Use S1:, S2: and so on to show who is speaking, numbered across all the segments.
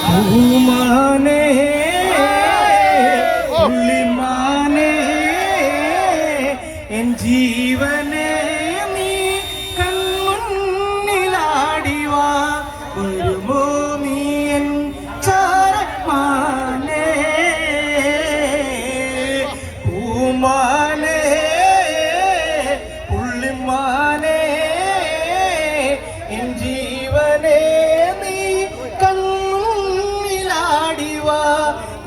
S1: പൂമാനേ ഉള്ളിമാനേ N ജീവനേ നീ കൺമുന്നിലാടിവാ വരുമോ നീ എൻ ചാരമാനേ പൂമാനേ ഉള്ളിമാനേ എൻ ജീവനേ നീ കൺമുന്നിലാടിവാ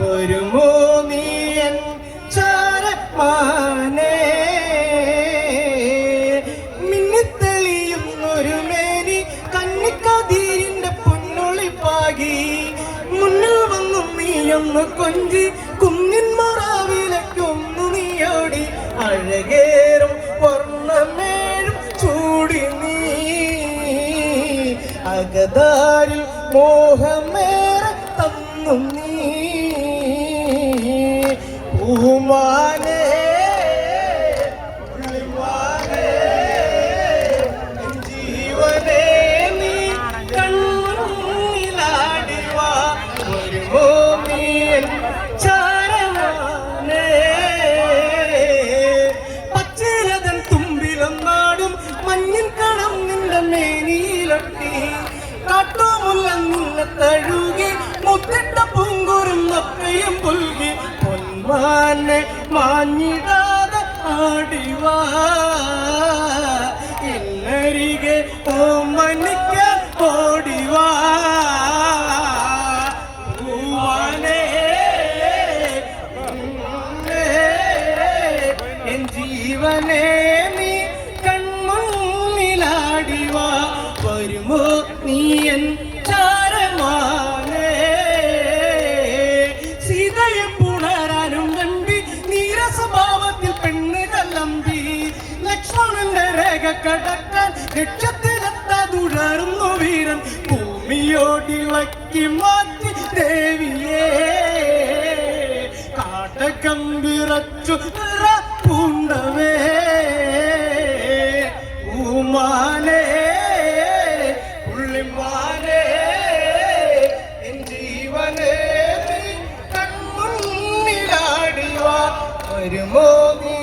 S1: വരുമോ നീ എൻ ചാരമാനേ മിന്നിത്തെളിയുന്നൊരു മേനി കന്നിക്കതിരിന്റെ പൊന്നൊളിപ്പാകി മുന്നിൽ വന്നു നീയൊന്ന് കൊഞ്ചി കുന്നിൻ മറാവിലൊക്കൊന്നു നീയോടി അഴകേറും വർണ്ണമേഴും ചൂടി നീ അകതാരിൽ മോഹമേറെ തന്നു നീ പൂമാനേ ജീവനേ നീ കണ്ണിലാടിവാ വരുമോ നീ ചാരമാനേ പച്ചിലതൻ തുമ്പിലൊന്നാടും മഞ്ഞിൻ കണം നിന്റെ മേനിയിലൊട്ടി കാട്ടുമുല്ല നിന്നെ തഴുകി മുത്തിട്ട പൂങ്കുറും നപ്പയും പുൽകി പൊന്മാനെ മാഞ്ഞിടാതെ ആടിവാ എന്നരികെ ഓമനിക്കാൻ ഓടിവാ പൂവാനേ എൻ ജീവനേ നീ കൺമുന്നിലാടിവാ വരുമോ നീ എൻ ചാരമാനേ സീതയെ പുണരാനും കണ്ടി നീരസ്വഭാവത്തിൽ പെണ്ണ് കല്ലമ്പി ലക്ഷ്മണന്റെ രേഖ കടക്കാൻ ലക്ഷ്യത്തിലെത്താതുടർന്നു വീരൻ ഭൂമിയോടിളക്കി മാറ്റി ദേവിയെ കാട്ടക്കമ്പിറച്ചു പൂണ്ടവേ പൂമാനേ ഉള്ളിമാനേ എൻ ജീവനേ കൺമുന്നിലാടിവാ വരുമോ നീ